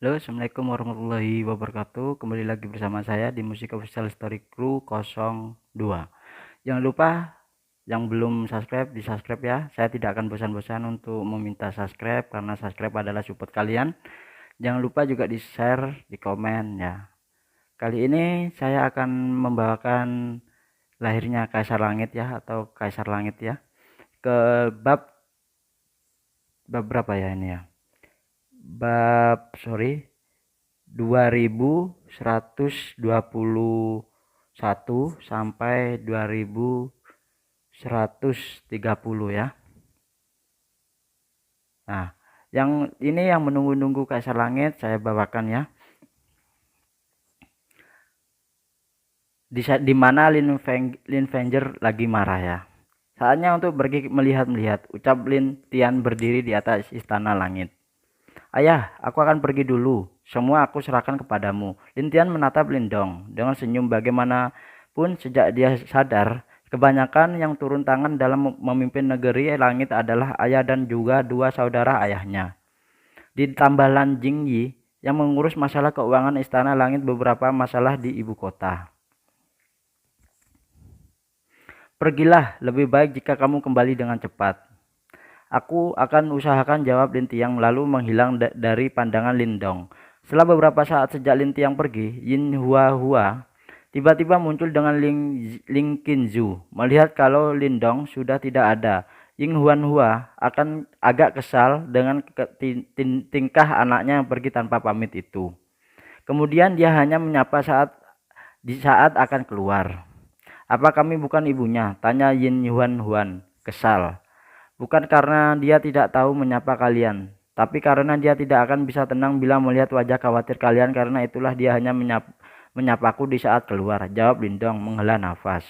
Halo, Assalamualaikum warahmatullahi wabarakatuh. Kembali lagi bersama saya di Musik Official Story Crew 02. Jangan lupa yang belum subscribe, di subscribe ya. Saya tidak akan bosan-bosan untuk meminta subscribe karena subscribe adalah support kalian. Jangan lupa juga di share, di komen ya. Kali ini saya akan membawakan lahirnya Kaisar Langit ya, atau Kaisar Langit ya, ke bab berapa ya ini ya? Bab 2121 sampai 2130 ya. Nah, yang ini yang menunggu-nunggu Kaisar Langit saya bawakan ya. Di mana Lin Venger lagi marah ya. Saatnya untuk pergi melihat-melihat, ucap Lin Tian berdiri di atas istana langit. Ayah, aku akan pergi dulu. Semua aku serahkan kepadamu. Lin Tian menatap Lindong dengan senyum. Bagaimanapun sejak dia sadar, kebanyakan yang turun tangan dalam memimpin negeri langit adalah ayah dan juga dua saudara ayahnya. Ditambah Lan Jingyi yang mengurus masalah keuangan istana langit beberapa masalah di ibu kota. Pergilah, lebih baik jika kamu kembali dengan cepat. Aku akan usahakan, jawab Lin Tiang lalu menghilang dari pandangan Lindong. Setelah beberapa saat sejak Lin Tiang pergi, Yin Hua Hua tiba-tiba muncul dengan Ling Qinzu. Melihat kalau Lindong sudah tidak ada, Yin Huan Hua akan agak kesal dengan tingkah anaknya yang pergi tanpa pamit itu. Kemudian dia hanya menyapa saat akan keluar. Apa kami bukan ibunya? Tanya Yin Huan Huan kesal. Bukan karena dia tidak tahu menyapa kalian, tapi karena dia tidak akan bisa tenang bila melihat wajah khawatir kalian. Karena itulah dia hanya menyapaku di saat keluar, jawab Lindong menghela nafas.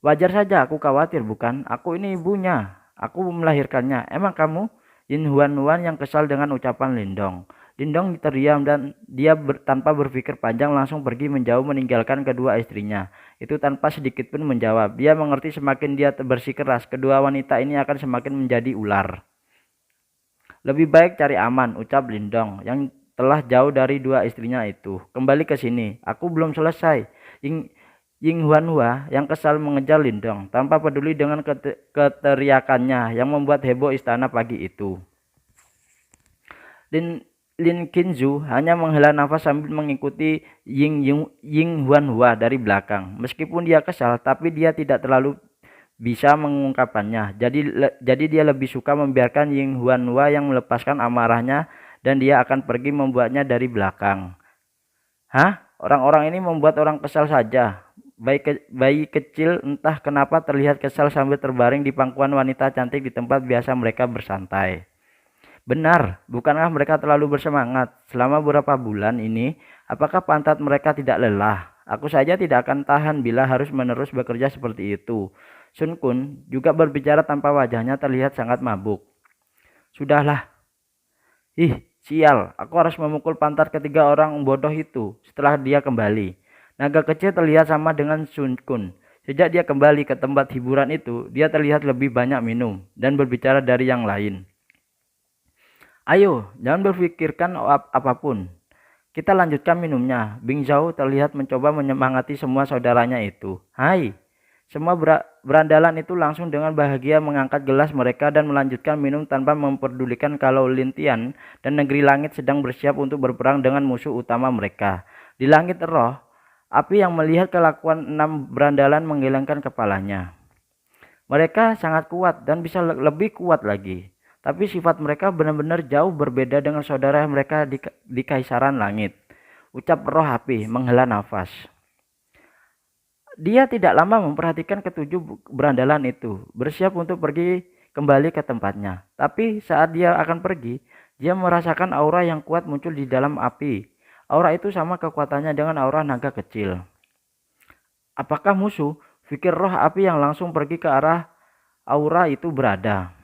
Wajar saja aku khawatir, bukan? Aku ini ibunya. Aku melahirkannya. Emang kamu? Yin Huan Huan yang kesal dengan ucapan Lindong. Lindong terdiam dan dia tanpa berpikir panjang langsung pergi menjauh meninggalkan kedua istrinya. Itu tanpa sedikit pun menjawab. Dia mengerti semakin dia bersikeras, kedua wanita ini akan semakin menjadi ular. Lebih baik cari aman, ucap Lindong yang telah jauh dari dua istrinya itu. Kembali ke sini, aku belum selesai. Ying Huanhua yang kesal mengejar Lindong tanpa peduli dengan keteriakannya yang membuat heboh istana pagi itu. Lin Qinzu hanya menghela nafas sambil mengikuti Ying Huanhua dari belakang. Meskipun dia kesal, tapi dia tidak terlalu bisa mengungkapkannya. Jadi dia lebih suka membiarkan Ying Huanhua yang melepaskan amarahnya dan dia akan pergi membuatnya dari belakang. Hah? Orang-orang ini membuat orang kesal saja. Bayi kecil entah kenapa terlihat kesal sambil terbaring di pangkuan wanita cantik di tempat biasa mereka bersantai. Benar, bukankah mereka terlalu bersemangat? Selama beberapa bulan ini, apakah pantat mereka tidak lelah? Aku saja tidak akan tahan bila harus menerus bekerja seperti itu. Sun Kun juga berbicara tanpa wajahnya terlihat sangat mabuk. Sudahlah. Ih, sial, aku harus memukul pantat ketiga orang bodoh itu setelah dia kembali. Naga kecil terlihat sama dengan Sun Kun. Sejak dia kembali ke tempat hiburan itu, dia terlihat lebih banyak minum dan berbicara dari yang lain. Ayo, jangan berpikirkan apapun. Kita lanjutkan minumnya. Bing Zhao terlihat mencoba menyemangati semua saudaranya itu. Hai. Semua berandalan itu langsung dengan bahagia mengangkat gelas mereka dan melanjutkan minum tanpa memperdulikan kalau Lin Tian dan negeri langit sedang bersiap untuk berperang dengan musuh utama mereka. Di langit roh, api yang melihat kelakuan 6 berandalan menggelengkan kepalanya. Mereka sangat kuat dan bisa lebih kuat lagi. Tapi sifat mereka benar-benar jauh berbeda dengan saudara mereka di Kaisaran Langit. Ucap roh api menghela nafas. Dia tidak lama memperhatikan ketujuh berandalan itu, bersiap untuk pergi kembali ke tempatnya. Tapi saat dia akan pergi, dia merasakan aura yang kuat muncul di dalam api. Aura itu sama kekuatannya dengan aura naga kecil. Apakah musuh? Pikir roh api yang langsung pergi ke arah aura itu berada.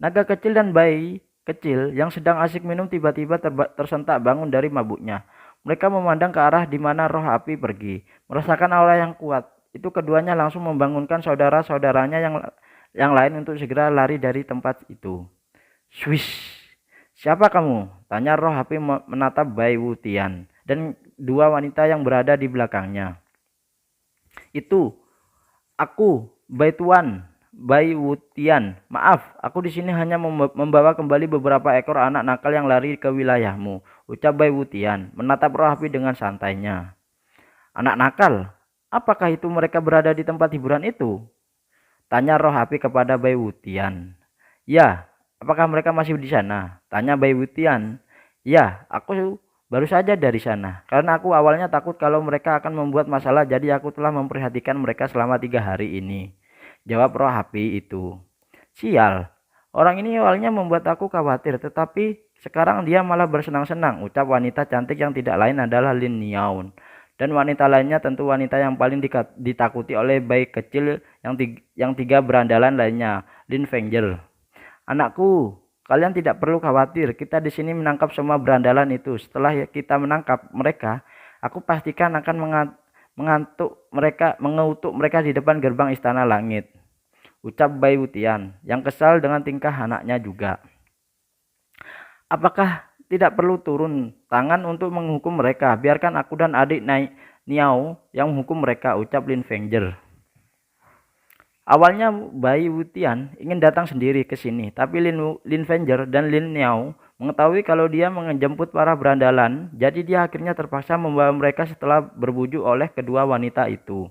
Naga kecil dan bayi kecil yang sedang asik minum tiba-tiba tersentak bangun dari mabuknya. Mereka memandang ke arah di mana roh api pergi. Merasakan aura yang kuat. Itu keduanya langsung membangunkan saudara-saudaranya yang lain untuk segera lari dari tempat itu. Swish. Siapa kamu? Tanya roh api menatap Bai Wutian dan dua wanita yang berada di belakangnya. Itu, aku, Bai Tuan, Bai Wutian. Maaf, aku di sini hanya membawa kembali beberapa ekor anak nakal yang lari ke wilayahmu, ucap Bai Wutian, menatap roh api dengan santainya. Anak nakal? Apakah itu mereka berada di tempat hiburan itu? Tanya roh api kepada Bai Wutian. Ya, apakah mereka masih di sana? Tanya Bai Wutian. Ya, aku baru saja dari sana. Karena aku awalnya takut kalau mereka akan membuat masalah, jadi aku telah memperhatikan mereka selama 3 hari ini. Jawab roh api itu. Sial, orang ini awalnya membuat aku khawatir, tetapi sekarang dia malah bersenang-senang, ucap wanita cantik yang tidak lain adalah Lin Niaun. Dan wanita lainnya tentu wanita yang paling ditakuti oleh bayi kecil yang tiga berandalan lainnya, Lin Fengjer. Anakku, kalian tidak perlu khawatir, kita di sini menangkap semua berandalan itu. Setelah kita menangkap mereka, aku pastikan akan mengutuk mereka di depan gerbang istana langit, ucap Bai Wutian yang kesal dengan tingkah anaknya juga. Apakah tidak perlu turun tangan untuk menghukum mereka? Biarkan aku dan adik Niao yang menghukum mereka, ucap Lin Fengjer. Awalnya Bai Wutian ingin datang sendiri ke sini, tapi Lin Fengjer dan Lin Niao mengetahui kalau dia menjemput para berandalan, jadi dia akhirnya terpaksa membawa mereka setelah berbujuk oleh kedua wanita itu.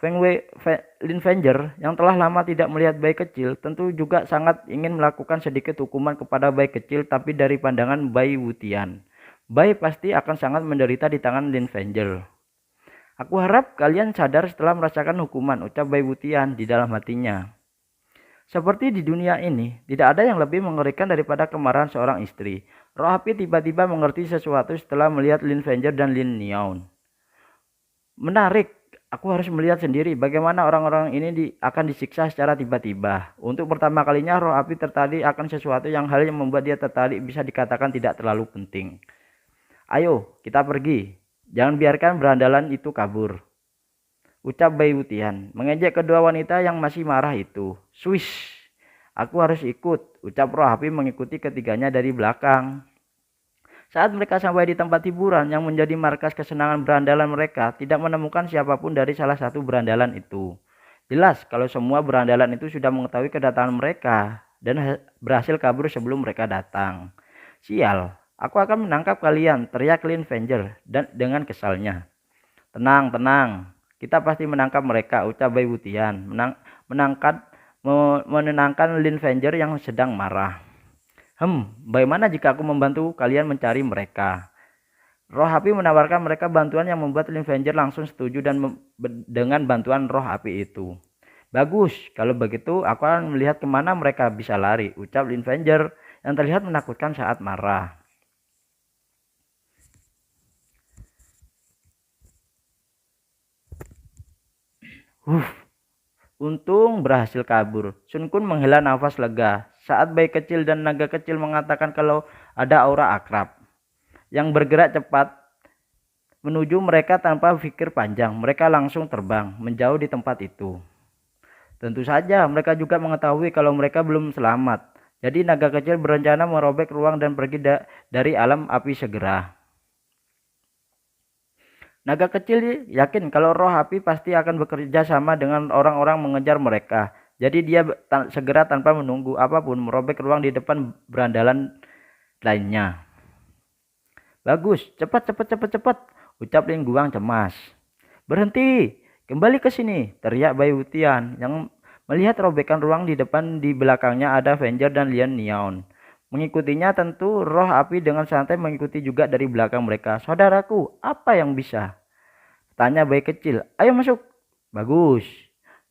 Lin Fengjer yang telah lama tidak melihat bayi kecil tentu juga sangat ingin melakukan sedikit hukuman kepada bayi kecil, tapi dari pandangan Bai Wutian, bayi pasti akan sangat menderita di tangan Lin Fengjer. Aku harap kalian sadar setelah merasakan hukuman, ucap Bai Wutian di dalam hatinya. Seperti di dunia ini, tidak ada yang lebih mengerikan daripada kemarahan seorang istri. Roh api tiba-tiba mengerti sesuatu setelah melihat Lin Fengjer dan Lin Niaun. Menarik. Aku harus melihat sendiri bagaimana orang-orang ini akan disiksa secara tiba-tiba. Untuk pertama kalinya roh api tertarik akan sesuatu yang hal yang membuat dia tertarik bisa dikatakan tidak terlalu penting. Ayo, kita pergi. Jangan biarkan berandalan itu kabur, ucap Bai Wutian, mengejek kedua wanita yang masih marah itu. Swish, aku harus ikut, ucap roh api mengikuti ketiganya dari belakang. Saat mereka sampai di tempat hiburan yang menjadi markas kesenangan berandalan, mereka tidak menemukan siapapun dari salah satu berandalan itu. Jelas kalau semua berandalan itu sudah mengetahui kedatangan mereka dan berhasil kabur sebelum mereka datang. Sial, aku akan menangkap kalian, teriak Lin Fengjer dan dengan kesalnya. Tenang, tenang, kita pasti menangkap mereka, ucap Bai Wutian, menenangkan Lin Fengjer yang sedang marah. Bagaimana jika aku membantu kalian mencari mereka? Roh api menawarkan mereka bantuan yang membuat Lin Fengjer langsung setuju dengan bantuan roh api itu. Bagus, kalau begitu aku akan melihat kemana mereka bisa lari, ucap Lin Fengjer yang terlihat menakutkan saat marah. Untung berhasil kabur. Sun Kun menghela nafas lega saat bayi kecil dan naga kecil mengatakan kalau ada aura akrab yang bergerak cepat menuju mereka tanpa pikir panjang. Mereka langsung terbang menjauh di tempat itu. Tentu saja mereka juga mengetahui kalau mereka belum selamat. Jadi naga kecil berencana merobek ruang dan pergi dari alam api segera. Naga kecil yakin kalau roh api pasti akan bekerja sama dengan orang-orang mengejar mereka. Jadi dia segera tanpa menunggu apapun merobek ruang di depan berandalan lainnya. Bagus, cepat, ucap Lin Guang cemas. Berhenti, kembali ke sini, teriak Bai Wutian yang melihat robekan ruang di belakangnya ada Fengjer dan Lin Niaun. Mengikutinya tentu roh api dengan santai mengikuti juga dari belakang mereka. Saudaraku, apa yang bisa? Tanya bayi kecil. Ayo masuk. Bagus.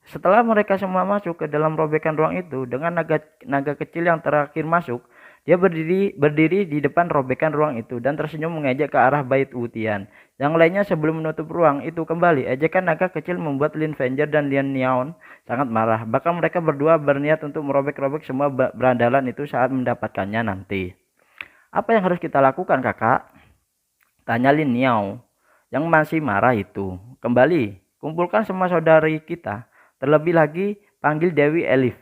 Setelah mereka semua masuk ke dalam robekan ruang itu, dengan naga kecil yang terakhir masuk, dia berdiri di depan robekan ruang itu dan tersenyum mengejek ke arah Bai Wutian. Yang lainnya sebelum menutup ruang itu kembali, ejekan naga kecil membuat Lin Fengjer dan Lin Niaun sangat marah. Bahkan mereka berdua berniat untuk merobek-robek semua berandalan itu saat mendapatkannya nanti. Apa yang harus kita lakukan, kakak? Tanya Lin Niao yang masih marah itu. Kembali, kumpulkan semua saudari kita. Terlebih lagi, panggil Dewi Elif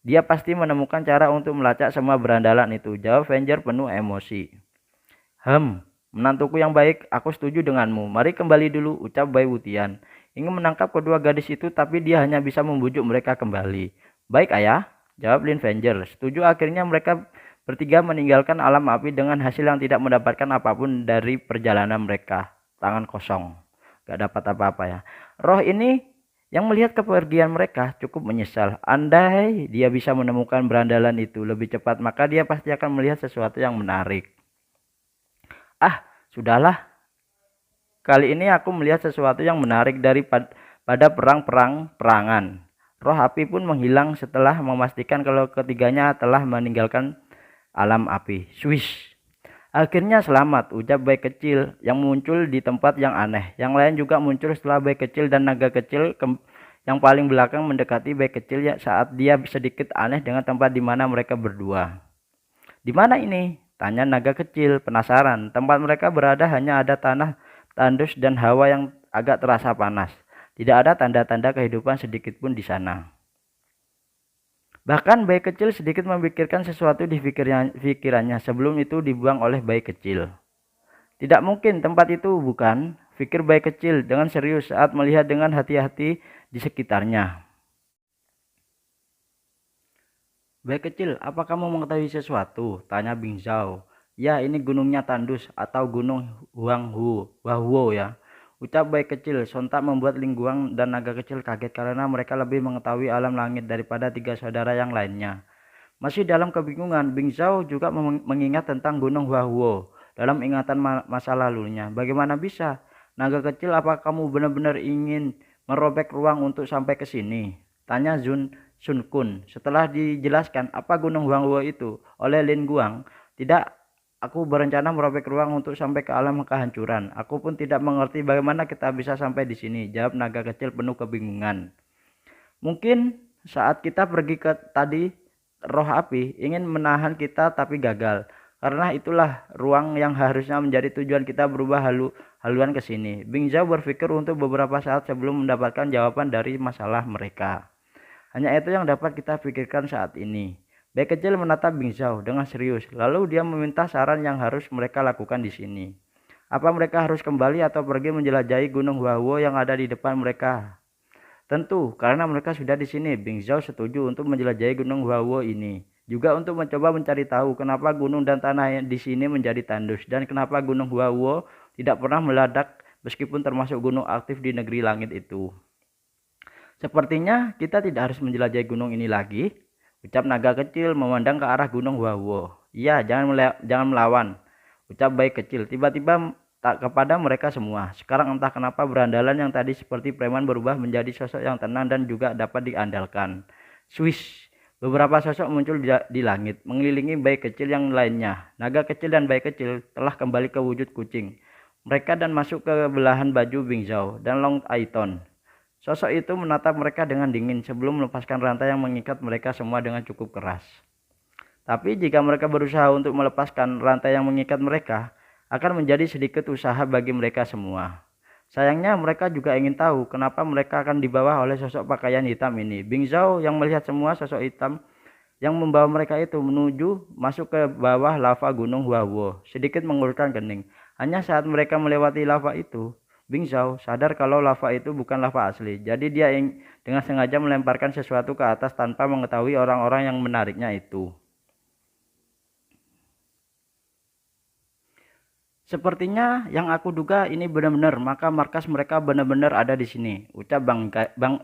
Dia pasti menemukan cara untuk melacak semua berandalan itu, jawab Venger penuh emosi. Menantuku yang baik, aku setuju denganmu. Mari kembali dulu, ucap Bai Wutian. Ingin menangkap kedua gadis itu, tapi dia hanya bisa membujuk mereka kembali. Baik ayah, jawab Lin Venger. Setuju. Akhirnya mereka bertiga meninggalkan alam api dengan hasil yang tidak mendapatkan apapun dari perjalanan mereka. Tangan kosong, gak dapat apa-apa ya. Roh ini yang melihat kepergian mereka cukup menyesal. Andai dia bisa menemukan berandalan itu lebih cepat, maka dia pasti akan melihat sesuatu yang menarik. Ah, sudahlah. Kali ini aku melihat sesuatu yang menarik pada perangan. Roh api pun menghilang setelah memastikan kalau ketiganya telah meninggalkan alam api. Swish. Akhirnya selamat, ucap bayi kecil yang muncul di tempat yang aneh. Yang lain juga muncul setelah bayi kecil dan naga kecil yang paling belakang mendekati bayi kecil saat dia sedikit aneh dengan tempat di mana mereka berdua. Di mana ini? Tanya naga kecil, penasaran. Tempat mereka berada hanya ada tanah tandus dan hawa yang agak terasa panas. Tidak ada tanda-tanda kehidupan sedikit pun di sana. Bahkan bayi kecil sedikit memikirkan sesuatu di pikirannya sebelum itu dibuang oleh bayi kecil. Tidak mungkin tempat itu, bukan? Pikir bayi kecil dengan serius saat melihat dengan hati-hati di sekitarnya. Bayi kecil, apa kamu mengetahui sesuatu? Tanya Bing Zhao. Ya, ini gunungnya tandus atau gunung Huanghuo ya. Ucap bayi kecil, sontak membuat Ling Guang dan naga kecil kaget karena mereka lebih mengetahui alam langit daripada tiga saudara yang lainnya. Masih dalam kebingungan, Bing Zhao juga mengingat tentang gunung Huanghuo dalam ingatan masa lalunya. Bagaimana bisa? Naga kecil, apa kamu benar-benar ingin merobek ruang untuk sampai ke sini? Tanya Sun Kun. Setelah dijelaskan apa gunung Huanghuo itu oleh Lin Guang, tidak. Aku berencana merobek ruang untuk sampai ke alam kehancuran. Aku pun tidak mengerti bagaimana kita bisa sampai di sini, jawab naga kecil penuh kebingungan. Mungkin saat kita pergi ke tadi, roh api ingin menahan kita tapi gagal. Karena itulah ruang yang harusnya menjadi tujuan kita berubah haluan ke sini. Bing Zhao berpikir untuk beberapa saat sebelum mendapatkan jawaban dari masalah mereka. Hanya itu yang dapat kita pikirkan saat ini. Bayi kecil menatap Bing Zhao dengan serius, lalu dia meminta saran yang harus mereka lakukan di sini. Apa mereka harus kembali atau pergi menjelajahi gunung Huanghuo yang ada di depan mereka? Tentu, karena mereka sudah di sini. Bing Zhao setuju untuk menjelajahi gunung Huanghuo ini. Juga untuk mencoba mencari tahu kenapa gunung dan tanah di sini menjadi tandus dan kenapa gunung Huanghuo tidak pernah meledak meskipun termasuk gunung aktif di negeri langit itu. Sepertinya kita tidak harus menjelajahi gunung ini lagi, ucap naga kecil memandang ke arah gunung Huanghuo. Iya, jangan melawan, ucap bayi kecil tiba-tiba tak kepada mereka semua. Sekarang entah kenapa berandalan yang tadi seperti preman berubah menjadi sosok yang tenang dan juga dapat diandalkan. Swish, beberapa sosok muncul di langit, mengelilingi bayi kecil yang lainnya. Naga kecil dan bayi kecil telah kembali ke wujud kucing. Mereka dan masuk ke belahan baju Bing Zhao dan Long Aiton. Sosok itu menatap mereka dengan dingin sebelum melepaskan rantai yang mengikat mereka semua dengan cukup keras. Tapi jika mereka berusaha untuk melepaskan rantai yang mengikat mereka, akan menjadi sedikit usaha bagi mereka semua. Sayangnya mereka juga ingin tahu kenapa mereka akan dibawa oleh sosok pakaian hitam ini. Bing Zhao yang melihat semua sosok hitam yang membawa mereka itu menuju masuk ke bawah lava gunung Huanghuo, sedikit mengulurkan kening. Hanya saat mereka melewati lava itu, Bing Zhao sadar kalau lava itu bukan lava asli. Jadi dia dengan sengaja melemparkan sesuatu ke atas tanpa mengetahui orang-orang yang menariknya itu. Sepertinya yang aku duga ini benar-benar, maka markas mereka benar-benar ada di sini, ucap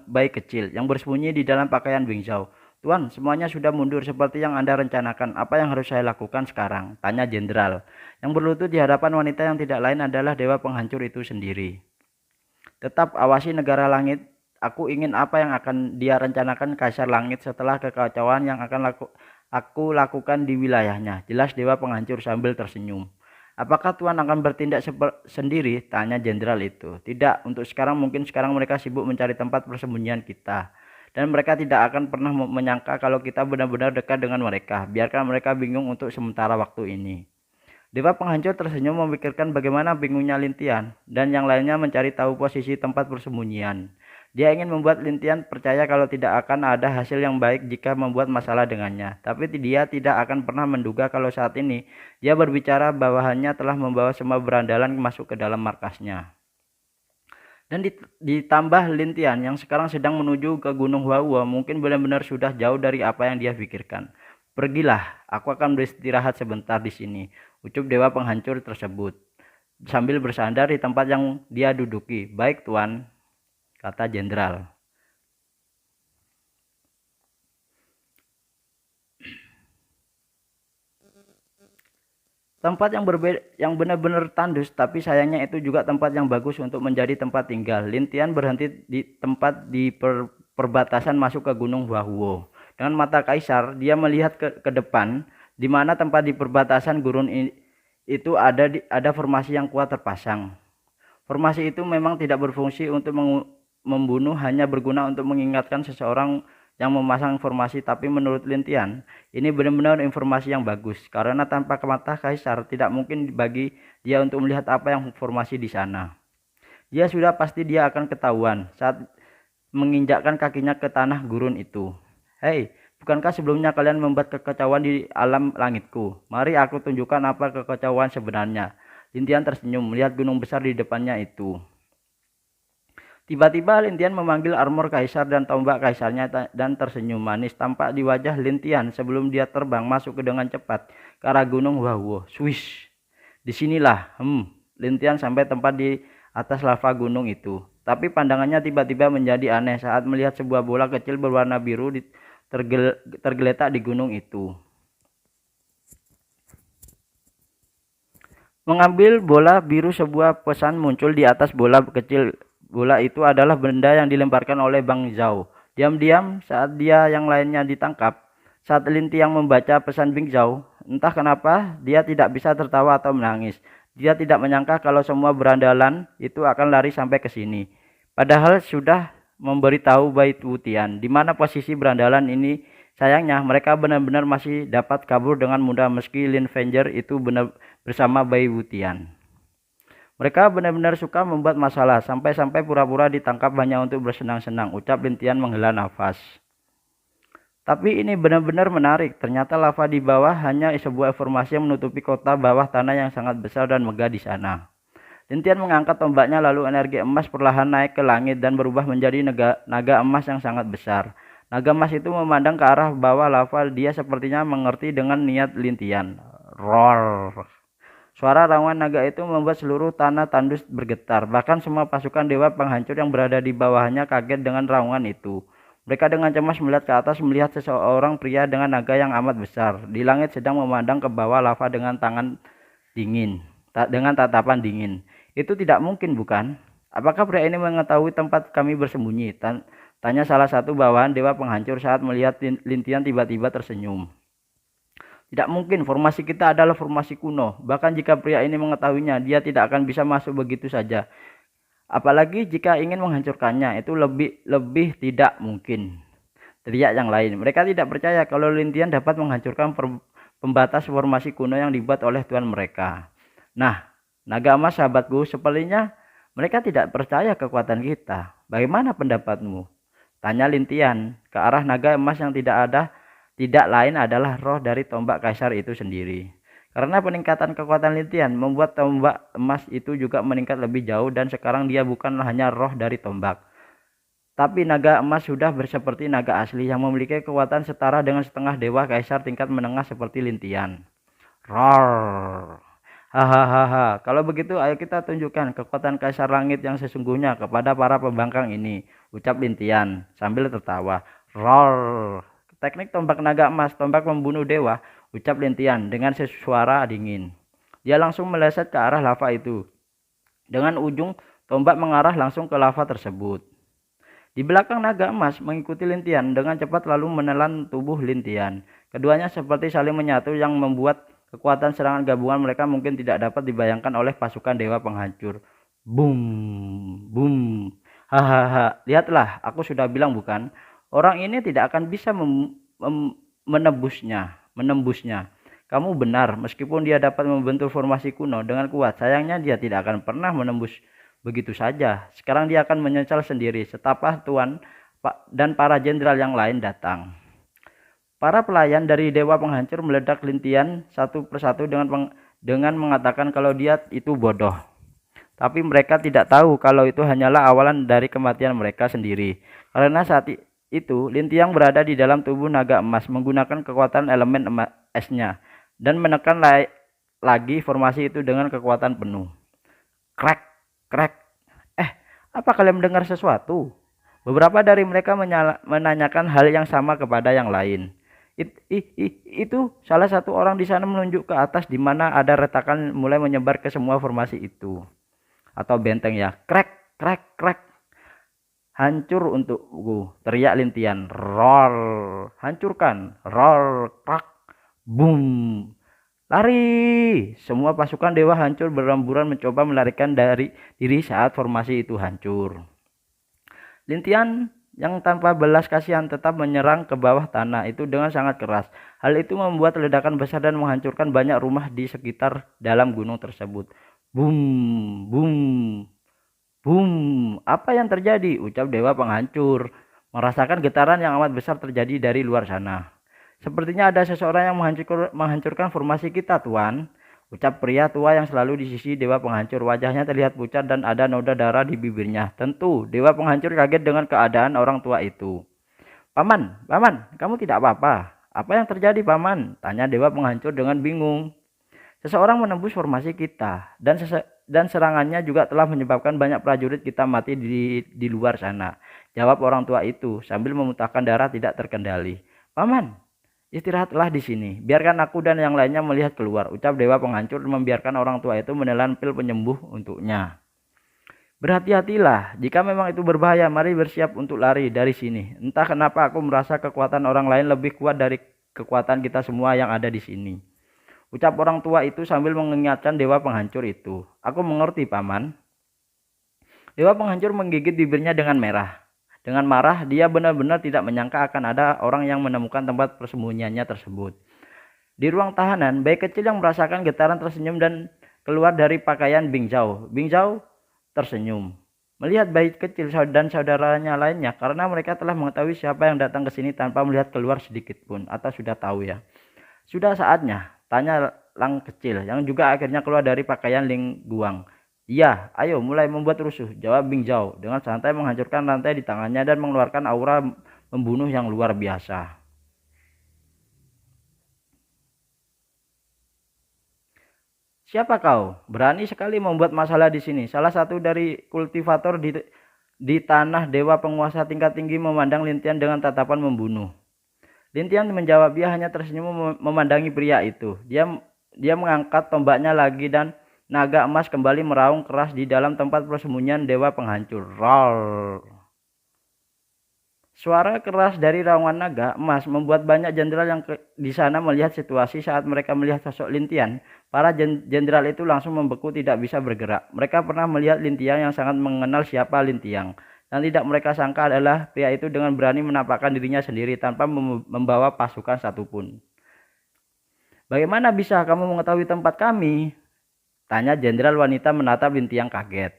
bayi kecil yang bersembunyi di dalam pakaian Bing Zhao. Tuan, semuanya sudah mundur seperti yang Anda rencanakan. Apa yang harus saya lakukan sekarang? Tanya jenderal, yang berlutut di hadapan wanita yang tidak lain adalah dewa penghancur itu sendiri. Tetap awasi negara langit. Aku ingin apa yang akan dia rencanakan Kaisar Langit setelah kekacauan yang akan aku lakukan di wilayahnya. Jelas dewa penghancur sambil tersenyum. Apakah Tuan akan bertindak sendiri? Tanya jenderal itu. Tidak, untuk sekarang mungkin sekarang mereka sibuk mencari tempat persembunyian kita. Dan mereka tidak akan pernah menyangka kalau kita benar-benar dekat dengan mereka. Biarkan mereka bingung untuk sementara waktu ini. Dewa penghancur tersenyum memikirkan bagaimana bingungnya Lintian dan yang lainnya mencari tahu posisi tempat persembunyian. Dia ingin membuat Lintian percaya kalau tidak akan ada hasil yang baik jika membuat masalah dengannya. Tapi dia tidak akan pernah menduga kalau saat ini dia berbicara bawahannya telah membawa semua berandalan masuk ke dalam markasnya. Dan ditambah Lintian yang sekarang sedang menuju ke Gunung Huahua mungkin benar-benar sudah jauh dari apa yang dia pikirkan. Pergilah, aku akan beristirahat sebentar di sini, ucup dewa penghancur tersebut sambil bersandar di tempat yang dia duduki. Baik tuan, kata jenderal. Tempat yang berbeda, yang benar-benar tandus, tapi sayangnya itu juga tempat yang bagus untuk menjadi tempat tinggal. Lintian berhenti di tempat di perbatasan masuk ke Gunung Huahua. Dengan mata kaisar, dia melihat ke depan, di mana tempat di perbatasan gurun itu ada formasi yang kuat terpasang. Formasi itu memang tidak berfungsi untuk membunuh, hanya berguna untuk mengingatkan seseorang yang memasang formasi. Tapi menurut Lintian, ini benar-benar informasi yang bagus, karena tanpa mata kaisar tidak mungkin bagi dia untuk melihat apa yang formasi di sana. Dia sudah pasti dia akan ketahuan saat menginjakkan kakinya ke tanah gurun itu. Hei, bukankah sebelumnya kalian membuat kekacauan di alam langitku? Mari aku tunjukkan apa kekacauan sebenarnya. Lintian tersenyum melihat gunung besar di depannya itu. Tiba-tiba Lintian memanggil armor kaisar dan tombak kaisarnya dan tersenyum manis tampak di wajah Lintian sebelum dia terbang masuk dengan cepat ke arah Gunung Huahua. Swish. Disinilah, Lintian sampai tempat di atas lava gunung itu. Tapi pandangannya tiba-tiba menjadi aneh saat melihat sebuah bola kecil berwarna biru tergeletak di gunung itu. Mengambil bola biru, sebuah pesan muncul di atas bola kecil. Bola itu adalah benda yang dilemparkan oleh Bang Zhao. Diam-diam saat dia yang lainnya ditangkap. Saat Lintian membaca pesan Bing Zhao, entah kenapa dia tidak bisa tertawa atau menangis. Dia tidak menyangka kalau semua berandalan itu akan lari sampai ke sini. Padahal sudah memberitahu Bai Wutian di mana posisi berandalan ini. Sayangnya mereka benar-benar masih dapat kabur dengan mudah meski Lin Venger itu benar bersama Bai Wutian. Mereka benar-benar suka membuat masalah, sampai-sampai pura-pura ditangkap hanya untuk bersenang-senang, ucap Lintian menghela nafas. Tapi ini benar-benar menarik, ternyata lava di bawah hanya sebuah formasi yang menutupi kota bawah tanah yang sangat besar dan megah di sana. Lintian mengangkat tombaknya lalu energi emas perlahan naik ke langit dan berubah menjadi naga emas yang sangat besar. Naga emas itu memandang ke arah bawah lava, dia sepertinya mengerti dengan niat Lintian. Roar. Suara raungan naga itu membuat seluruh tanah tandus bergetar. Bahkan semua pasukan dewa penghancur yang berada di bawahnya kaget dengan raungan itu. Mereka dengan cemas melihat ke atas, melihat seseorang pria dengan naga yang amat besar di langit sedang memandang ke bawah lava dengan tangan dingin, dengan tatapan dingin. Itu tidak mungkin, bukan? Apakah pria ini mengetahui tempat kami bersembunyi? Tanya salah satu bawahan dewa penghancur saat melihat Lintian tiba-tiba tersenyum. Tidak mungkin, formasi kita adalah formasi kuno. Bahkan jika pria ini mengetahuinya, dia tidak akan bisa masuk begitu saja. Apalagi jika ingin menghancurkannya, itu lebih tidak mungkin. Teriak yang lain. Mereka tidak percaya kalau Lintian dapat menghancurkan pembatas formasi kuno yang dibuat oleh tuan mereka. Nah, naga emas sahabatku, sepertinya mereka tidak percaya kekuatan kita. Bagaimana pendapatmu? Tanya Lintian ke arah naga emas yang tidak lain adalah roh dari tombak kaisar itu sendiri. Karena peningkatan kekuatan Lintian membuat tombak emas itu juga meningkat lebih jauh dan sekarang dia bukan hanya roh dari tombak. Tapi naga emas sudah seperti naga asli yang memiliki kekuatan setara dengan setengah dewa kaisar tingkat menengah seperti Lintian. Roar. Hahaha, kalau begitu ayo kita tunjukkan kekuatan kaisar langit yang sesungguhnya kepada para pembangkang ini, ucap Lintian sambil tertawa. Roar. Teknik tombak naga emas, tombak membunuh dewa, ucap Lintian dengan suara dingin. Dia langsung meleset ke arah lava itu. Dengan ujung tombak mengarah langsung ke lava tersebut. Di belakang naga emas mengikuti Lintian dengan cepat lalu menelan tubuh Lintian. Keduanya seperti saling menyatu yang membuat kekuatan serangan gabungan mereka mungkin tidak dapat dibayangkan oleh pasukan dewa penghancur. Boom, boom. Hahaha, lihatlah, aku sudah bilang bukan? Orang ini tidak akan bisa menembusnya. Kamu benar, meskipun dia dapat membentuk formasi kuno dengan kuat, sayangnya dia tidak akan pernah menembus begitu saja. Sekarang dia akan menyesal sendiri. Setapah Tuan dan para jenderal yang lain datang. Para pelayan dari Dewa Penghancur meledak Lintian satu persatu dengan mengatakan kalau dia itu bodoh. Tapi mereka tidak tahu kalau itu hanyalah awalan dari kematian mereka sendiri. Karena saat itu Lintiang berada di dalam tubuh naga emas menggunakan kekuatan elemen esnya dan menekan lagi formasi itu dengan kekuatan penuh. Krek, krek. Apa kalian mendengar sesuatu? Beberapa dari mereka menanyakan hal yang sama kepada yang lain. Itu salah satu orang di sana menunjuk ke atas di mana ada retakan mulai menyebar ke semua formasi itu. Atau benteng ya. Krek, krek, krek. Hancur untukku, teriak Lintian. Roar, hancurkan. Roar, krak, boom. Lari! Semua pasukan dewa hancur berhamburan mencoba melarikan dari diri saat formasi itu hancur. Lintian yang tanpa belas kasihan tetap menyerang ke bawah tanah itu dengan sangat keras. Hal itu membuat ledakan besar dan menghancurkan banyak rumah di sekitar dalam gunung tersebut. Boom, boom, boom. Apa yang terjadi? Ucap Dewa Penghancur. Merasakan getaran yang amat besar terjadi dari luar sana. Sepertinya ada seseorang yang menghancurkan formasi kita, Tuan. Ucap pria tua yang selalu di sisi Dewa Penghancur. Wajahnya terlihat pucat dan ada noda darah di bibirnya. Tentu, Dewa Penghancur kaget dengan keadaan orang tua itu. Paman, kamu tidak apa-apa. Apa yang terjadi, Paman? Tanya Dewa Penghancur dengan bingung. Seseorang menembus formasi kita dan serangannya juga telah menyebabkan banyak prajurit kita mati di luar sana. Jawab orang tua itu sambil memuntahkan darah tidak terkendali. Paman, istirahatlah di sini. Biarkan aku dan yang lainnya melihat keluar. Ucap Dewa Penghancur membiarkan orang tua itu menelan pil penyembuh untuknya. Berhati-hatilah. Jika memang itu berbahaya, mari bersiap untuk lari dari sini. Entah kenapa aku merasa kekuatan orang lain lebih kuat dari kekuatan kita semua yang ada di sini. Ucap orang tua itu sambil mengingatkan Dewa Penghancur itu. Aku mengerti, Paman. Dewa Penghancur menggigit bibirnya dengan merah. Dengan marah, dia benar-benar tidak menyangka akan ada orang yang menemukan tempat persembunyiannya tersebut. Di ruang tahanan, bayi kecil yang merasakan getaran tersenyum dan keluar dari pakaian Bing Zhao. Bing Zhao tersenyum melihat bayi kecil dan saudaranya lainnya karena mereka telah mengetahui siapa yang datang ke sini tanpa melihat keluar sedikit pun, atau sudah tahu ya. Sudah saatnya, tanya Lang kecil yang juga akhirnya keluar dari pakaian Ling Guang. Iya, ayo mulai membuat rusuh, jawab Bing Zhao dengan santai menghancurkan rantai di tangannya dan mengeluarkan aura membunuh yang luar biasa. Siapa kau? Berani sekali membuat masalah di sini. Salah satu dari kultivator di tanah dewa penguasa tingkat tinggi memandang Lintian dengan tatapan membunuh. Lintian menjawab, dia hanya tersenyum memandangi pria itu. Dia mengangkat tombaknya lagi dan naga emas kembali meraung keras di dalam tempat persembunyian Dewa Penghancur. Roar. Suara keras dari raungan naga emas membuat banyak jenderal yang di sana melihat situasi. Saat mereka melihat sosok Lintian, para jenderal itu langsung membeku, tidak bisa bergerak. Mereka pernah melihat Lintian yang sangat mengenal siapa Lintian. Dan tidak mereka sangka adalah pria itu dengan berani menampakkan dirinya sendiri tanpa membawa pasukan satupun. Bagaimana bisa kamu mengetahui tempat kami? Tanya jenderal wanita menatap Lintian kaget.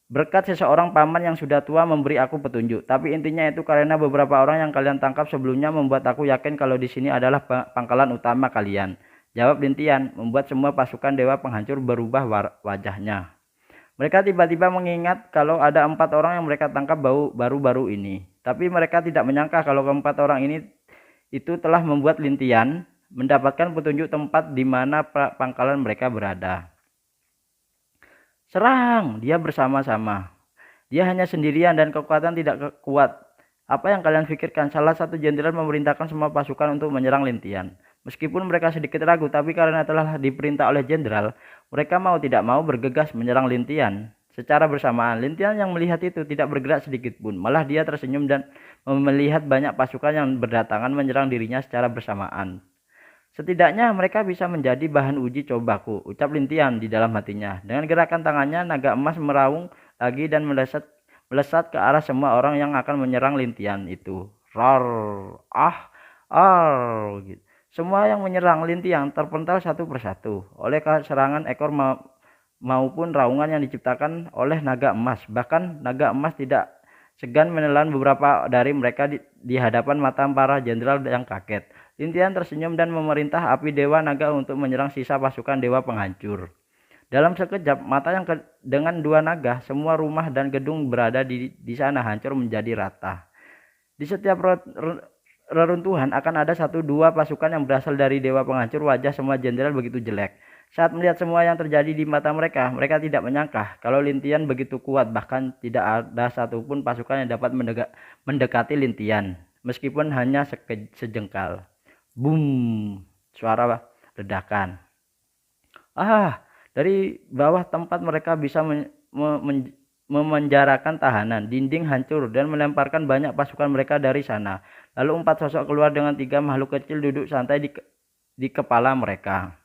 Berkat seseorang paman yang sudah tua memberi aku petunjuk. Tapi intinya itu karena beberapa orang yang kalian tangkap sebelumnya membuat aku yakin kalau di sini adalah pangkalan utama kalian. Jawab Lintian, membuat semua pasukan Dewa Penghancur berubah wajahnya. Mereka tiba-tiba mengingat kalau ada 4 orang yang mereka tangkap baru-baru ini. Tapi mereka tidak menyangka kalau keempat orang ini itu telah membuat Lintian mendapatkan petunjuk tempat di mana pangkalan mereka berada. Serang, dia bersama-sama. Dia hanya sendirian dan kekuatan tidak kuat. Apa yang kalian pikirkan? Salah satu jenderal memerintahkan semua pasukan untuk menyerang Lintian. Meskipun mereka sedikit ragu, tapi karena telah diperintah oleh jenderal, mereka mau tidak mau bergegas menyerang Lintian. Secara bersamaan, Lintian yang melihat itu tidak bergerak sedikit pun. Malah dia tersenyum dan melihat banyak pasukan yang berdatangan menyerang dirinya secara bersamaan. Setidaknya mereka bisa menjadi bahan uji cobaku, ucap Lintian di dalam hatinya. Dengan gerakan tangannya, naga emas meraung lagi dan melesat ke arah semua orang yang akan menyerang Lintian itu. Roar, gitu. Semua yang menyerang Lintian terpental satu persatu oleh serangan ekor maupun raungan yang diciptakan oleh naga emas. Bahkan naga emas tidak segan menelan beberapa dari mereka di hadapan mata para jenderal yang kaget. Lintian tersenyum dan memerintah api dewa naga untuk menyerang sisa pasukan dewa penghancur. Dalam sekejap mata yang dengan dua naga, semua rumah dan gedung berada di sana hancur menjadi rata. Di setiap reruntuhan akan ada satu dua pasukan yang berasal dari dewa penghancur. Wajah semua jenderal begitu jelek. Saat melihat semua yang terjadi di mata mereka, mereka tidak menyangka kalau Lintian begitu kuat. Bahkan tidak ada satupun pasukan yang dapat mendekati Lintian, meskipun hanya sejengkal. Boom! Suara ledakan. Dari bawah tempat mereka bisa memenjarakan tahanan. Dinding hancur dan melemparkan banyak pasukan mereka dari sana. Lalu 4 sosok keluar dengan 3 makhluk kecil duduk santai di kepala mereka.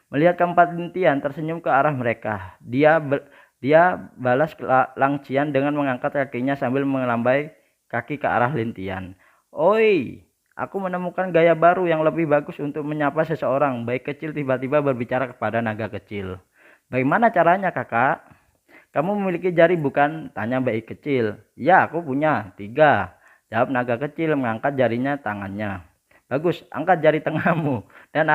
Melihat keempat Lintian tersenyum ke arah mereka. Dia balas Langcian dengan mengangkat kakinya sambil melambai kaki ke arah Lintian. Oi, aku menemukan gaya baru yang lebih bagus untuk menyapa seseorang. Bayi kecil tiba-tiba berbicara kepada naga kecil. Bagaimana caranya, kakak? Kamu memiliki jari bukan? Tanya bayi kecil. Ya, aku punya 3. Jawab naga kecil mengangkat jarinya tangannya. Bagus, angkat jari tengahmu dan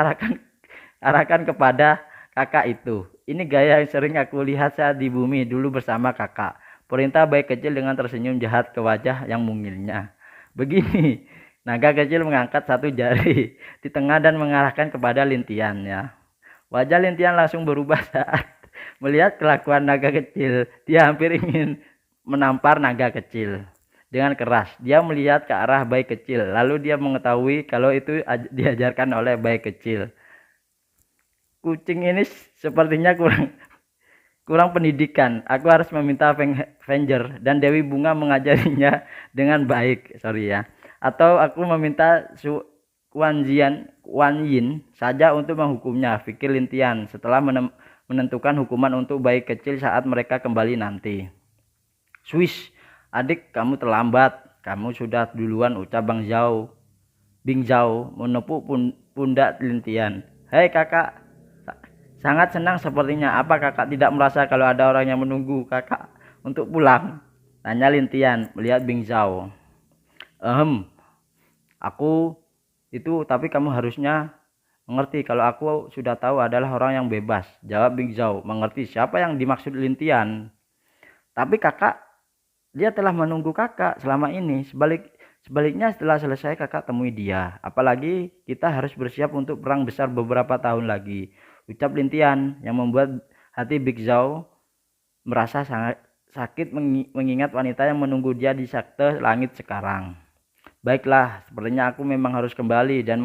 arahkan kepada kakak itu. Ini gaya yang sering aku lihat saat di bumi dulu bersama kakak. Perintah bayi kecil dengan tersenyum jahat ke wajah yang mungilnya. Begini, naga kecil mengangkat satu jari di tengah dan mengarahkan kepada Lintian ya. Wajah Lintian langsung berubah saat melihat kelakuan naga kecil. Dia hampir ingin menampar naga kecil dengan keras. Dia melihat ke arah bayi kecil. Lalu dia mengetahui kalau itu diajarkan oleh bayi kecil. Kucing ini sepertinya kurang pendidikan. Aku harus meminta Avenger dan Dewi Bunga mengajarinya dengan baik. Sorry ya. Atau aku meminta Kuan Yin saja untuk menghukumnya, pikir Lintian setelah menentukan hukuman untuk bayi kecil saat mereka kembali nanti. Swish, adik, kamu terlambat. Kamu sudah duluan, ucap Bing Zhao menepuk pundak Lintian. Hei kakak, sangat senang sepertinya. Apa kakak tidak merasa kalau ada orang yang menunggu kakak untuk pulang? Tanya Lintian melihat Bing Zhao. Aku itu, tapi kamu harusnya mengerti kalau aku sudah tahu adalah orang yang bebas. Jawab Bing Zhao. Mengerti siapa yang dimaksud Lintian? Tapi kakak, dia telah menunggu kakak selama ini. Sebaliknya setelah selesai kakak temui dia. Apalagi kita harus bersiap untuk perang besar beberapa tahun lagi. Ucap Lintian yang membuat hati Bing Zhao merasa sangat sakit mengingat wanita yang menunggu dia di sekte langit sekarang. Baiklah, sepertinya aku memang harus kembali dan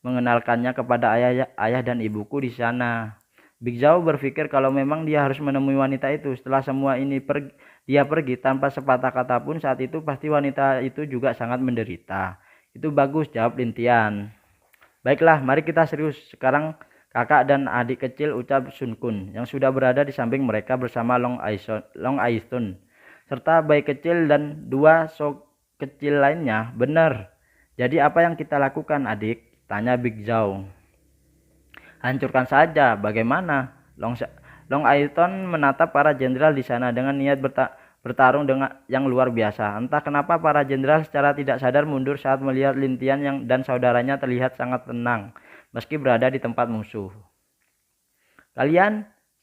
mengenalkannya kepada ayah dan ibuku di sana. Bing Zhao berpikir kalau memang dia harus menemui wanita itu. Setelah semua ini dia pergi tanpa sepatah kata pun, saat itu pasti wanita itu juga sangat menderita. Itu bagus, jawab Lintian. Baiklah, mari kita serius. Sekarang kakak dan adik kecil, ucap Sun Kun yang sudah berada di samping mereka bersama Long Aistun serta bayi kecil dan 2 sok kecil lainnya. Benar. Jadi apa yang kita lakukan, adik? Tanya Bing Zhao. Hancurkan saja. Bagaimana? Long Aistun menatap para jenderal di sana dengan niat bertarung dengan yang luar biasa. Entah kenapa para jenderal secara tidak sadar mundur saat melihat Lintian dan saudaranya terlihat sangat tenang meski berada di tempat musuh.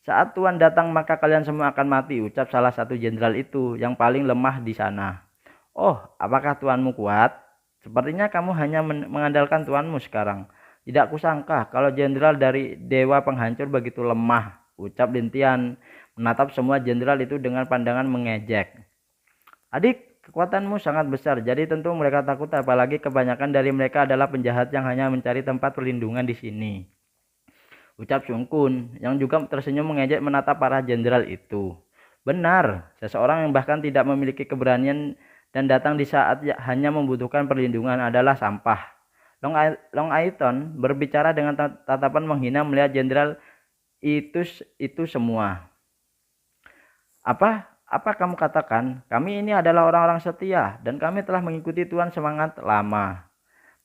Saat Tuan datang maka kalian semua akan mati, ucap salah satu jenderal itu yang paling lemah di sana. Oh, apakah tuanmu kuat? Sepertinya kamu hanya mengandalkan tuanmu sekarang. Tidak kusangka kalau jenderal dari dewa penghancur begitu lemah, ucap Lintian menatap semua jenderal itu dengan pandangan mengejek. Adik, kekuatanmu sangat besar, jadi tentu mereka takut, apalagi kebanyakan dari mereka adalah penjahat yang hanya mencari tempat perlindungan di sini. Ucap Sun Kun yang juga tersenyum mengejek menatap para jenderal itu. Benar, seseorang yang bahkan tidak memiliki keberanian dan datang di saat hanya membutuhkan perlindungan adalah sampah. Long Aistun berbicara dengan tatapan menghina melihat jenderal itu semua. Apa kamu katakan? Kami ini adalah orang-orang setia dan kami telah mengikuti Tuan semangat lama.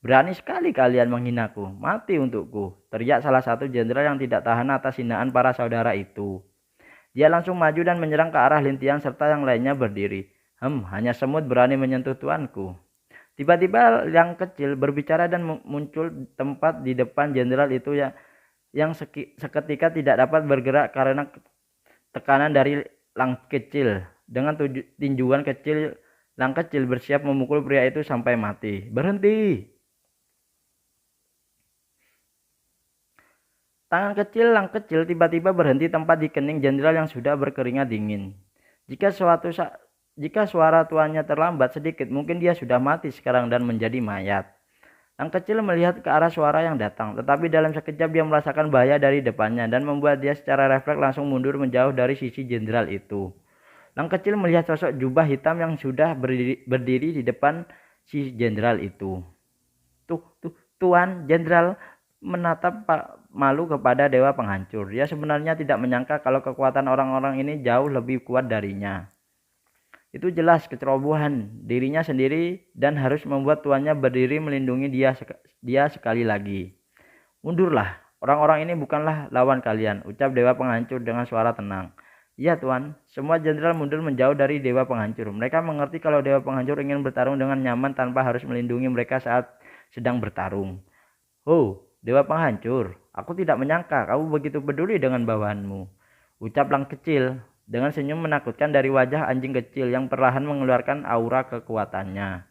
Berani sekali kalian menghinaku. Mati untukku, teriak salah satu jenderal yang tidak tahan atas hinaan para saudara itu. Dia langsung maju dan menyerang ke arah Lin Tian serta yang lainnya berdiri. Hanya semut berani menyentuh tuanku. Tiba-tiba yang kecil berbicara dan muncul tempat di depan jenderal itu yang seketika tidak dapat bergerak karena tekanan dari Lang kecil. Dengan tinjuan kecil, Lang kecil bersiap memukul pria itu sampai mati. Berhenti! Tangan kecil Lang kecil tiba-tiba berhenti tempat di kening jenderal yang sudah berkeringat dingin. Jika suara tuannya terlambat sedikit, mungkin dia sudah mati sekarang dan menjadi mayat. Lang kecil melihat ke arah suara yang datang, tetapi dalam sekejap dia merasakan bahaya dari depannya dan membuat dia secara refleks langsung mundur menjauh dari sisi jenderal itu. Lang kecil melihat sosok jubah hitam yang sudah berdiri di depan si jenderal itu. Tuan jenderal menatap malu kepada dewa penghancur. Dia sebenarnya tidak menyangka kalau kekuatan orang-orang ini jauh lebih kuat darinya. Itu jelas kecerobohan dirinya sendiri dan harus membuat tuannya berdiri melindungi dia sekali lagi. Mundurlah, orang-orang ini bukanlah lawan kalian, ucap dewa penghancur dengan suara tenang. Ya tuan, semua jenderal mundur menjauh dari dewa penghancur. Mereka mengerti kalau dewa penghancur ingin bertarung dengan nyaman tanpa harus melindungi mereka saat sedang bertarung. Oh, dewa penghancur, aku tidak menyangka kamu begitu peduli dengan bawahanmu, ucap Lang kecil dengan senyum menakutkan dari wajah anjing kecil yang perlahan mengeluarkan aura kekuatannya.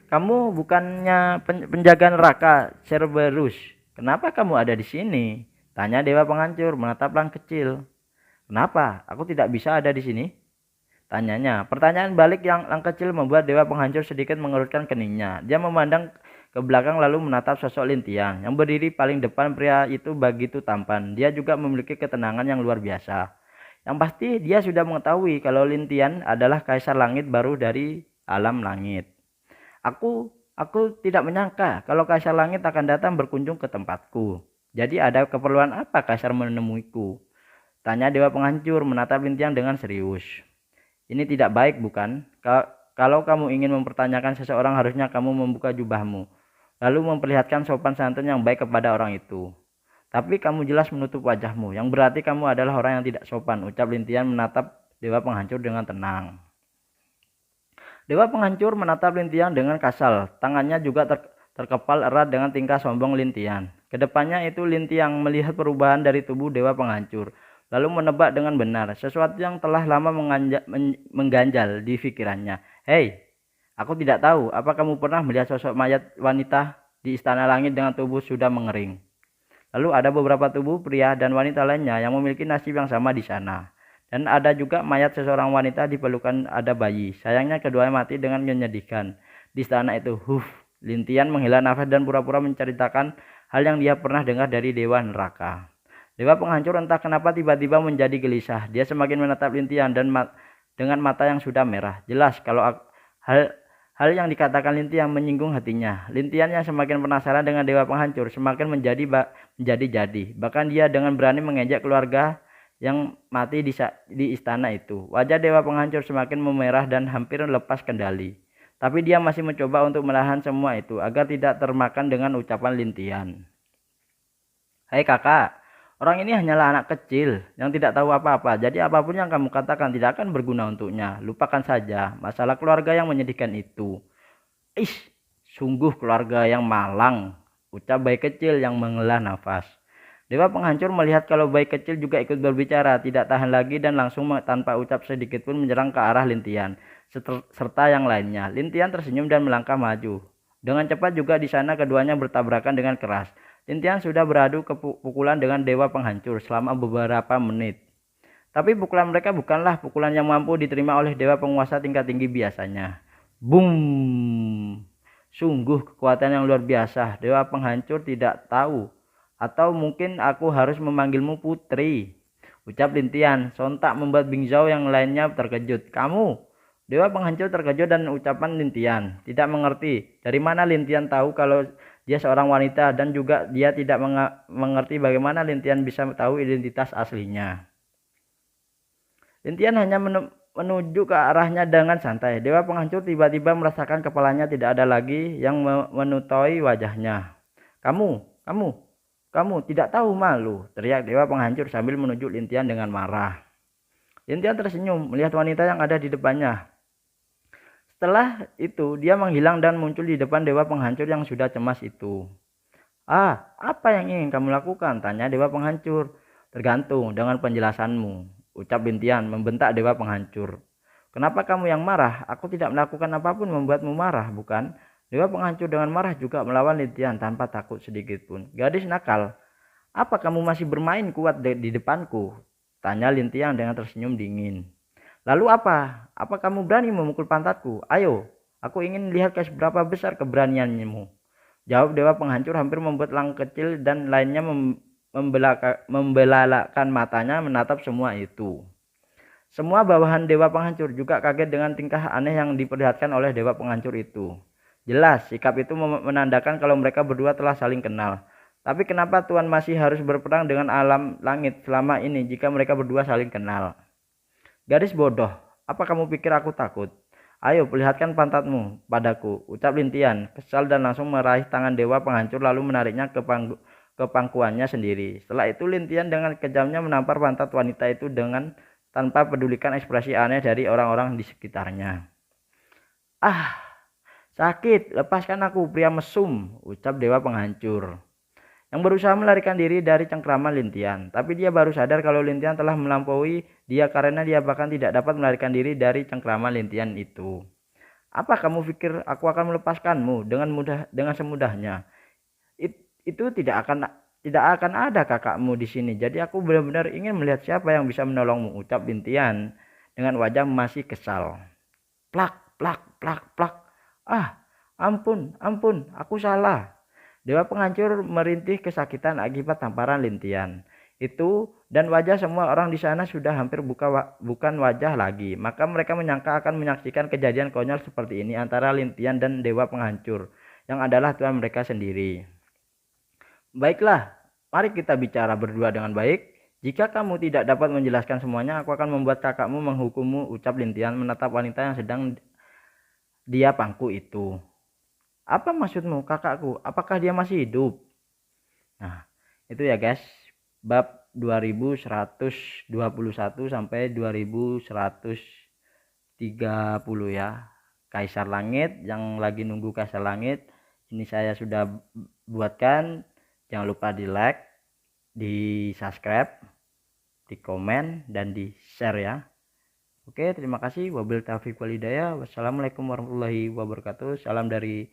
Kamu bukannya penjaga neraka, Cerberus. Kenapa kamu ada di sini? Tanya dewa penghancur menatap Lang kecil. Kenapa? Aku tidak bisa ada di sini? Tanyanya. Pertanyaan balik yang Lang kecil membuat dewa penghancur sedikit mengerutkan keningnya. Dia memandang ke belakang lalu menatap sosok Lin Tian yang berdiri paling depan. Pria itu begitu tampan. Dia juga memiliki ketenangan yang luar biasa. Yang pasti dia sudah mengetahui kalau Lin Tian adalah kaisar langit baru dari alam langit. Aku tidak menyangka kalau kaisar langit akan datang berkunjung ke tempatku. Jadi ada keperluan apa kaisar menemuiku? Tanya dewa penghancur menatap Lin Tian dengan serius. Ini tidak baik bukan? Kalau kamu ingin mempertanyakan seseorang harusnya kamu membuka jubahmu. Lalu memperlihatkan sopan santun yang baik kepada orang itu. Tapi kamu jelas menutup wajahmu, yang berarti kamu adalah orang yang tidak sopan, ucap Lin Tian menatap dewa penghancur dengan tenang. Dewa penghancur menatap Lin Tian dengan kasar, tangannya juga terkepal erat dengan tingkah sombong Lin Tian. Kedepannya itu Lin Tian melihat perubahan dari tubuh dewa penghancur, lalu menebak dengan benar sesuatu yang telah lama mengganjal di pikirannya. Hei! Aku tidak tahu, apa kamu pernah melihat sosok mayat wanita di istana langit dengan tubuh sudah mengering? Lalu ada beberapa tubuh pria dan wanita lainnya yang memiliki nasib yang sama di sana. Dan ada juga mayat seseorang wanita di pelukan ada bayi. Sayangnya keduanya mati dengan menyedihkan. Di istana itu, Lin Tian menghela nafas dan pura-pura menceritakan hal yang dia pernah dengar dari dewa neraka. Dewa penghancur entah kenapa tiba-tiba menjadi gelisah. Dia semakin menatap Lin Tian dan dengan mata yang sudah merah. Jelas kalau hal yang dikatakan Lin Tian menyinggung hatinya. Lin Tian yang semakin penasaran dengan dewa penghancur semakin menjadi-jadi. Bahkan dia dengan berani mengejek keluarga yang mati di istana itu. Wajah dewa penghancur semakin memerah dan hampir lepas kendali. Tapi dia masih mencoba untuk menahan semua itu agar tidak termakan dengan ucapan Lin Tian. Hai kakak, orang ini hanyalah anak kecil yang tidak tahu apa-apa. Jadi apapun yang kamu katakan tidak akan berguna untuknya. Lupakan saja masalah keluarga yang menyedihkan itu. Sungguh keluarga yang malang, ucap bayi kecil yang menghela nafas. Dewa penghancur melihat kalau bayi kecil juga ikut berbicara, tidak tahan lagi dan langsung tanpa ucap sedikit pun menyerang ke arah Lin Tian serta yang lainnya. Lin Tian tersenyum dan melangkah maju. Dengan cepat juga di sana keduanya bertabrakan dengan keras. Lin Tian sudah beradu pukulan dengan dewa penghancur selama beberapa menit. Tapi pukulan mereka bukanlah pukulan yang mampu diterima oleh dewa penguasa tingkat tinggi biasanya. Boom! Sungguh kekuatan yang luar biasa. Dewa penghancur tidak tahu. Atau mungkin aku harus memanggilmu putri, ucap Lin Tian. Sontak membuat Bing Zhao yang lainnya terkejut. Kamu? Dewa penghancur terkejut dan ucapan Lin Tian. Tidak mengerti dari mana Lin Tian tahu kalau dia seorang wanita dan juga dia tidak mengerti bagaimana Lin Tian bisa tahu identitas aslinya. Lin Tian hanya menuju ke arahnya dengan santai. Dewa penghancur tiba-tiba merasakan kepalanya tidak ada lagi yang menutupi wajahnya. Kamu Kamu tidak tahu malu, teriak dewa penghancur sambil menunjuk Lintian dengan marah. Lintian tersenyum melihat wanita yang ada di depannya. Setelah itu, dia menghilang dan muncul di depan dewa penghancur yang sudah cemas itu. Ah, apa yang ingin kamu lakukan? Tanya dewa penghancur. Tergantung dengan penjelasanmu, ucap Lintian membentak dewa penghancur. Kenapa kamu yang marah? Aku tidak melakukan apapun membuatmu marah, bukan? Dewa penghancur dengan marah juga melawan Lintian tanpa takut sedikit pun. Gadis nakal, apa kamu masih bermain kuat di depanku? Tanya Lintian dengan tersenyum dingin. Lalu apa? Apa kamu berani memukul pantatku? Ayo, aku ingin lihat seberapa besar keberanianmu. Jawab dewa penghancur hampir membuat Lang kecil dan lainnya membelalakan matanya menatap semua itu. Semua bawahan dewa penghancur juga kaget dengan tingkah aneh yang diperlihatkan oleh dewa penghancur itu. Jelas, sikap itu menandakan kalau mereka berdua telah saling kenal. Tapi kenapa Tuan masih harus berperang dengan alam langit selama ini jika mereka berdua saling kenal? Gadis bodoh, apa kamu pikir aku takut? Ayo, perlihatkan pantatmu padaku, ucap Lintian, kesal dan langsung meraih tangan dewa penghancur lalu menariknya ke pangkuannya sendiri. Setelah itu Lintian dengan kejamnya menampar pantat wanita itu dengan tanpa pedulikan ekspresi aneh dari orang-orang di sekitarnya. Ah, sakit, lepaskan aku pria mesum, ucap dewa penghancur, yang berusaha melarikan diri dari cengkraman Lintian. Tapi dia baru sadar kalau Lintian telah melampaui dia karena dia bahkan tidak dapat melarikan diri dari cengkraman Lintian itu. Apa kamu pikir aku akan melepaskanmu dengan semudahnya? Itu tidak akan ada kakakmu di sini. Jadi aku benar-benar ingin melihat siapa yang bisa menolongmu, ucap Lintian dengan wajah masih kesal. Plak, plak, plak, plak. Ah, ampun, ampun, aku salah. Dewa penghancur merintih kesakitan akibat tamparan Lintian itu dan wajah semua orang di sana sudah hampir bukan wajah lagi. Maka mereka menyangka akan menyaksikan kejadian konyol seperti ini antara Lintian dan dewa penghancur yang adalah Tuhan mereka sendiri. Baiklah, mari kita bicara berdua dengan baik. Jika kamu tidak dapat menjelaskan semuanya, aku akan membuat kakakmu menghukummu, ucap Lintian menatap wanita yang sedang dia pangku itu. Apa maksudmu, kakakku? Apakah dia masih hidup? Nah, itu ya guys, bab 2121 sampai 2130 ya. Kaisar Langit, yang lagi nunggu Kaisar Langit, ini saya sudah buatkan. Jangan lupa di like, di subscribe, di komen, dan di share ya. Oke, terima kasih. Wabil taufiq walhidayah. Wassalamualaikum warahmatullahi wabarakatuh. Salam dari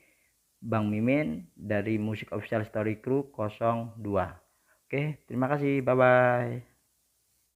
Bang Mimin dari Musik Official Story Crew 02. Oke, terima kasih. Bye bye.